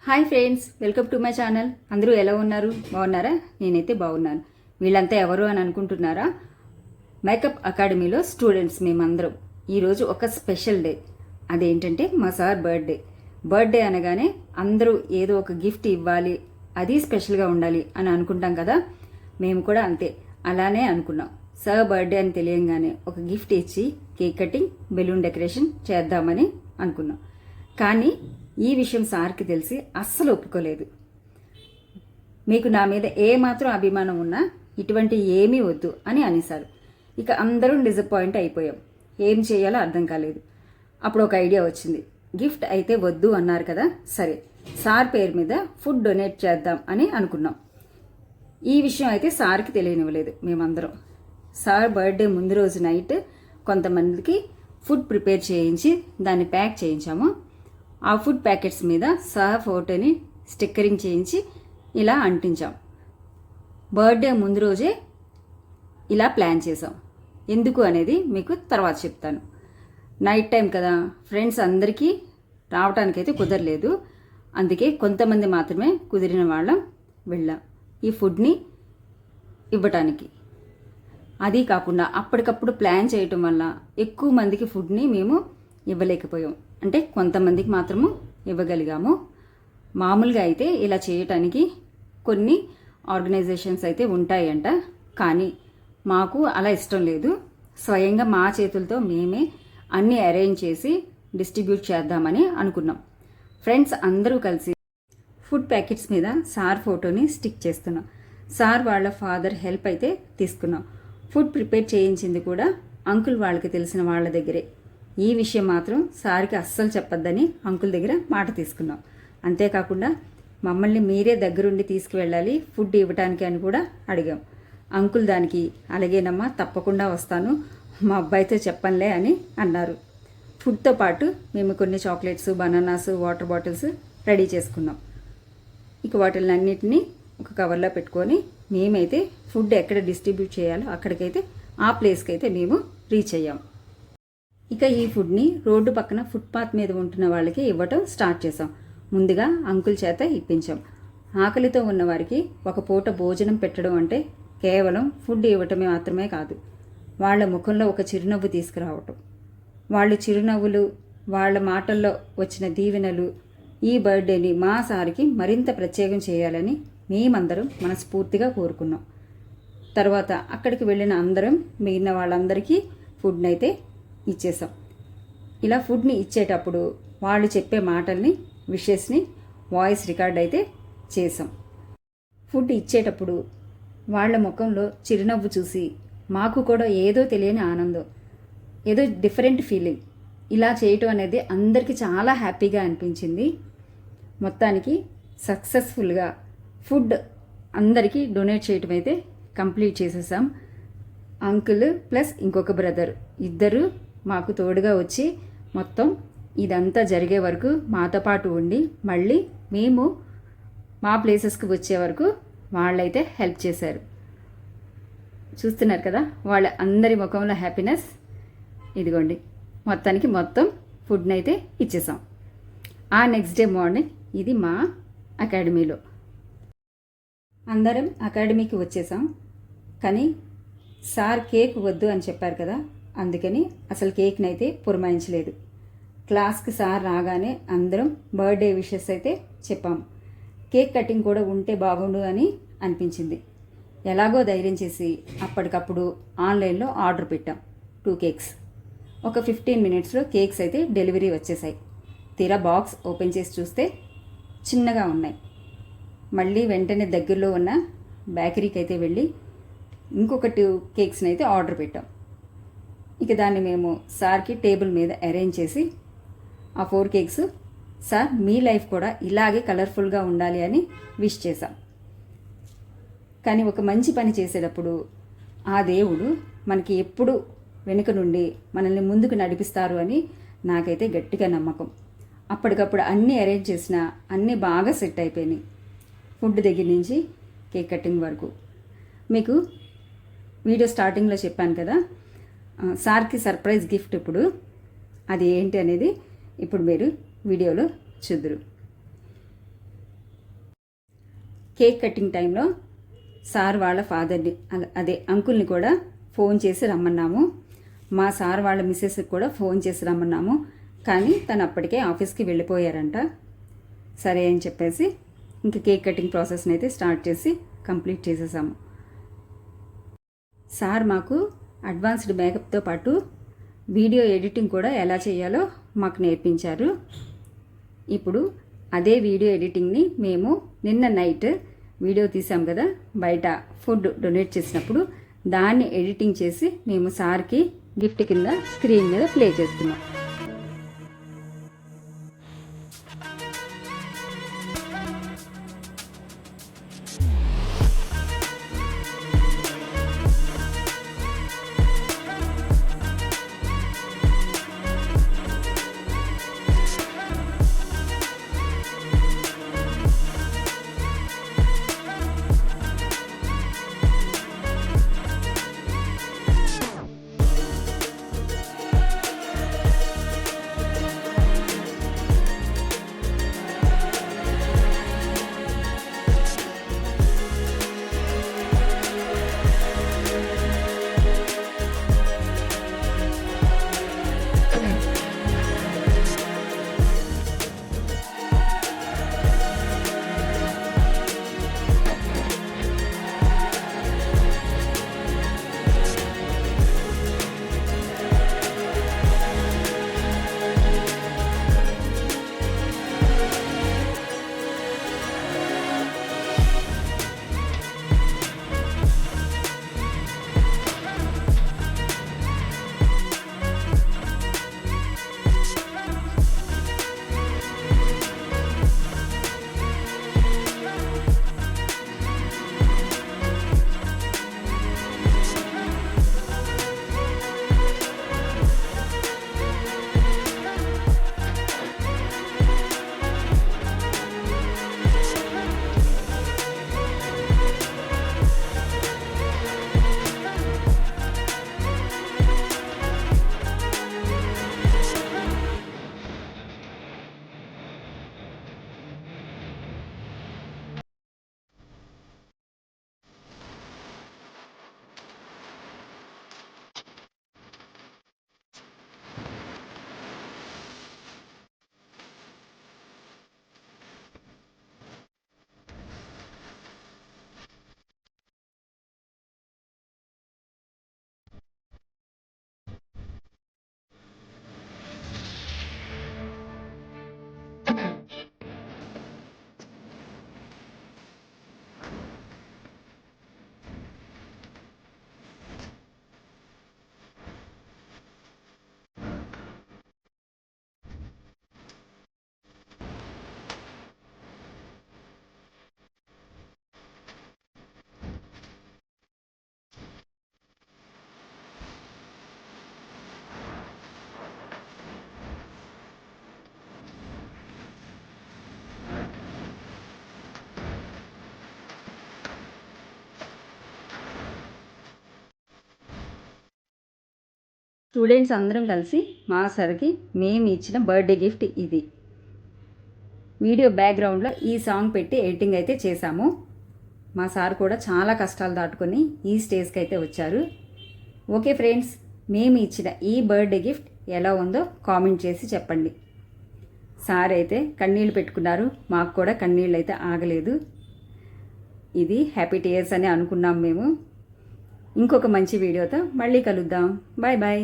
Hi friends, welcome to my channel. అందరూ ఎలా ఉన్నారు? బాగున్నారా? నేనైతే బాగున్నాను. వీళ్ళంతా ఎవరు అని అనుకుంటున్నారా? మేకప్ అకాడమీలో స్టూడెంట్స్ మేమందరం. ఈరోజు ఒక స్పెషల్ డే. అదేంటంటే మా సార్ బర్త్డే అనగానే అందరూ ఏదో ఒక గిఫ్ట్ ఇవ్వాలి, అది స్పెషల్గా ఉండాలి అని అనుకుంటాం కదా. మేము కూడా అంతే, అలానే అనుకున్నాం. సార్ బర్త్డే అని తెలియంగానే ఒక గిఫ్ట్ ఇచ్చి కేక్ కటింగ్, బెలూన్ డెకరేషన్ చేద్దామని అనుకున్నాం. కానీ ఈ విషయం సార్కి తెలిసి అస్సలు ఒప్పుకోలేదు. మీకు నా మీద ఏమాత్రం అభిమానం ఉన్నా ఇటువంటి ఏమీ వద్దు అని అనేసారు. ఇక అందరం డిసప్పాయింట్ అయిపోయాం. ఏం చేయాలో అర్థం కాలేదు. అప్పుడు ఒక ఐడియా వచ్చింది. గిఫ్ట్ అయితే వద్దు అన్నారు కదా, సరే సార్ పేరు మీద ఫుడ్ డొనేట్ చేద్దాం అని అనుకున్నాం. ఈ విషయం అయితే సార్కి తెలియనివ్వలేదు. మేమందరం సార్ బర్త్డే ముందు రోజు నైట్ కొంతమందికి ఫుడ్ ప్రిపేర్ చేయించి దాన్ని ప్యాక్ చేయించాము. ఆ ఫుడ్ ప్యాకెట్స్ మీద సార్ ఫోటోని స్టిక్కరింగ్ చేయించి ఇలా అంటించాం. బర్త్డే ముందు రోజే ఇలా ప్లాన్ చేసాం. ఎందుకు అనేది మీకు తర్వాత చెప్తాను. నైట్ టైం కదా, ఫ్రెండ్స్ అందరికీ రావటానికైతే కుదరలేదు. అందుకే కొంతమంది మాత్రమే కుదిరిన వాళ్ళం వెళ్ళాం ఈ ఫుడ్ని ఇవ్వటానికి. అది కాకుండా అప్పటికప్పుడు ప్లాన్ చేయటం వల్ల ఎక్కువ మందికి ఫుడ్ని మేము ఇవ్వలేకపోయాం. అంటే కొంతమందికి మాత్రము ఇవ్వగలిగాము. మామూలుగా అయితే ఇలా చేయటానికి కొన్ని ఆర్గనైజేషన్స్ అయితే ఉంటాయంట, కానీ మాకు అలా ఇష్టం లేదు. స్వయంగా మా చేతులతో మేమే అన్నీ అరేంజ్ చేసి డిస్ట్రిబ్యూట్ చేద్దామని అనుకున్నాం. ఫ్రెండ్స్ అందరూ కలిసి ఫుడ్ ప్యాకెట్స్ మీద సార్ ఫోటోని స్టిక్ చేస్తున్నాం. సార్ వాళ్ళ ఫాదర్ హెల్ప్ అయితే తీసుకున్నాం. ఫుడ్ ప్రిపేర్ చేయించింది కూడా అంకుల్ వాళ్ళకి తెలిసిన వాళ్ళ దగ్గరే. ఈ విషయం మాత్రం సార్కి అస్సలు చెప్పొద్దని అంకుల్ దగ్గర మాట తీసుకున్నాం. అంతేకాకుండా మమ్మల్ని మీరే దగ్గరుండి తీసుకువెళ్ళాలి ఫుడ్ ఇవ్వటానికి అని కూడా అడిగాం. అంకుల్ దానికి అలాగేనమ్మా, తప్పకుండా వస్తాను, మా అబ్బాయితో చెప్పనులే అని అన్నారు. ఫుడ్తో పాటు మేము కొన్ని chocolates, bananas, water bottles ready చేసుకున్నాం. ఇక వాటిలన్నిటినీ ఒక కవర్లో పెట్టుకొని మేమైతే ఫుడ్ ఎక్కడ డిస్ట్రిబ్యూట్ చేయాలో అక్కడికైతే ఆ ప్లేస్కి అయితే మేము రీచ్ అయ్యాం. ఇక ఈ ఫుడ్ని రోడ్డు పక్కన ఫుట్పాత్ మీద ఉంటున్న వాళ్ళకి ఇవ్వటం స్టార్ట్ చేసాం. ముందుగా అంకుల్ చేత ఇప్పించాం. ఆకలితో ఉన్న వారికి ఒక పూట భోజనం పెట్టడం అంటే కేవలం ఫుడ్ ఇవ్వటమే మాత్రమే కాదు, వాళ్ళ ముఖంలో ఒక చిరునవ్వు తీసుకురావటం. వాళ్ళు చిరునవ్వులు, వాళ్ళ మాటల్లో వచ్చిన దీవెనలు ఈ బర్త్డేని మా సార్కి మరింత ప్రత్యేకం చేయాలని మేమందరం మనస్ఫూర్తిగా కోరుకున్నాం. తర్వాత అక్కడికి వెళ్ళిన అందరం మిగిలిన వాళ్ళందరికీ ఫుడ్ని అయితే ఇచ్చేసాం. ఇలా ఫుడ్ని ఇచ్చేటప్పుడు వాళ్ళు చెప్పే మాటల్ని, విషెస్ని వాయిస్ రికార్డ్ అయితే చేసాం. ఫుడ్ ఇచ్చేటప్పుడు వాళ్ళ ముఖంలో చిరునవ్వు చూసి మాకు కూడా ఏదో తెలియని ఆనందం, ఏదో డిఫరెంట్ ఫీలింగ్. ఇలా చేయటం అనేది అందరికీ చాలా హ్యాపీగా అనిపించింది. మొత్తానికి సక్సెస్ఫుల్గా ఫుడ్ అందరికీ డొనేట్ చేయటం అయితే కంప్లీట్ చేసేసాం. అంకుల్ ప్లస్ ఇంకొక బ్రదర్ ఇద్దరు మాకు తోడుగా వచ్చి మొత్తం ఇదంతా జరిగే వరకు మాతో పాటు ఉండి మళ్ళీ మేము మా ప్లేసెస్కి వచ్చే వరకు వాళ్ళైతే హెల్ప్ చేశారు. చూస్తున్నారు కదా వాళ్ళ అందరి ముఖంలో హ్యాపీనెస్. ఇదిగోండి, మొత్తానికి మొత్తం ఫుడ్ని అయితే ఇచ్చేసాం. ఆ నెక్స్ట్ డే మార్నింగ్ ఇది మా అకాడమీలో అందరం అకాడమీకి వచ్చేసాం. కానీ సార్ కేక్ వద్దు అని చెప్పారు కదా, అందుకని అసలు కేక్ని అయితే పురమాయించలేదు. క్లాస్కి సార్ రాగానే అందరం బర్త్డే విషెస్ అయితే చెప్పాము. కేక్ కటింగ్ కూడా ఉంటే బాగుండు అని అనిపించింది. ఎలాగో ధైర్యం చేసి అప్పటికప్పుడు ఆన్లైన్లో ఆర్డర్ పెట్టాం 2 కేక్స్. ఒక 15 మినిట్స్లో కేక్స్ అయితే డెలివరీ వచ్చేసాయి. తీరా బాక్స్ ఓపెన్ చేసి చూస్తే చిన్నగా ఉన్నాయి. మళ్ళీ వెంటనే దగ్గరలో ఉన్న బేకరీకి అయితే వెళ్ళి ఇంకొక 2 కేక్స్ని అయితే ఆర్డర్ పెట్టాం. ఇక దాన్ని మేము సార్కి టేబుల్ మీద అరేంజ్ చేసి ఆ 4 కేక్స్, సార్ మీ లైఫ్ కూడా ఇలాగే కలర్ఫుల్గా ఉండాలి అని విష్ చేశాం. కానీ ఒక మంచి పని చేసేటప్పుడు ఆ దేవుడు మనకి ఎప్పుడు వెనుక నుండి మనల్ని ముందుకు నడిపిస్తారు అని నాకైతే గట్టిగా నమ్మకం. అప్పటికప్పుడు అన్నీ అరేంజ్ చేసినా అన్నీ బాగా సెట్ అయిపోయినాయి. ఫుడ్ దగ్గర నుంచి కేక్ కటింగ్ వరకు. మీకు వీడియో స్టార్టింగ్లో చెప్పాను కదా, సార్కి సర్ప్రైజ్ గిఫ్ట్. ఇప్పుడు అది ఏంటి అనేది ఇప్పుడు మీరు వీడియోలో చూద్దురు. కేక్ కటింగ్ టైంలో సార్ వాళ్ళ ఫాదర్ని అదే అంకుల్ని కూడా ఫోన్ చేసి రమ్మన్నాము. మా సార్ వాళ్ళ మిస్సెస్కి కూడా ఫోన్ చేసి రమ్మన్నాము. కానీ తను అప్పటికే ఆఫీస్కి వెళ్ళిపోయారంట. సరే అని చెప్పేసి ఇంక కేక్ కటింగ్ ప్రాసెస్ని అయితే స్టార్ట్ చేసి కంప్లీట్ చేసేసాము. సార్ మాకు అడ్వాన్స్డ్ మేకప్తో పాటు వీడియో ఎడిటింగ్ కూడా ఎలా చేయాలో మాకు నేర్పించారు. ఇప్పుడు అదే వీడియో ఎడిటింగ్ని మేము నిన్న నైట్ వీడియో తీసాం కదా, బయట ఫుడ్ డొనేట్ చేసినప్పుడు దాన్ని ఎడిటింగ్ చేసి మేము సార్కి గిఫ్ట్ కింద స్క్రీన్ మీద ప్లే చేస్తున్నాం. స్టూడెంట్స్ అందరం కలిసి మా సార్కి మేము ఇచ్చిన బర్త్డే గిఫ్ట్ ఇది. వీడియో బ్యాక్గ్రౌండ్లో ఈ సాంగ్ పెట్టి ఎడిటింగ్ అయితే చేశాము. మా సార్ కూడా చాలా కష్టాలు దాటుకొని ఈ స్టేజ్కి అయితే వచ్చారు. ఓకే ఫ్రెండ్స్, మేము ఇచ్చిన ఈ బర్త్డే గిఫ్ట్ ఎలా ఉందో కామెంట్ చేసి చెప్పండి. సార్ అయితే కన్నీళ్ళు పెట్టుకున్నారు, మాకు కూడా కన్నీళ్ళు అయితే ఆగలేదు. ఇది హ్యాపీ టీయర్స్ అని అనుకున్నాం మేము. ఇంకొక మంచి వీడియోతో మళ్ళీ కలుద్దాం. Bye bye.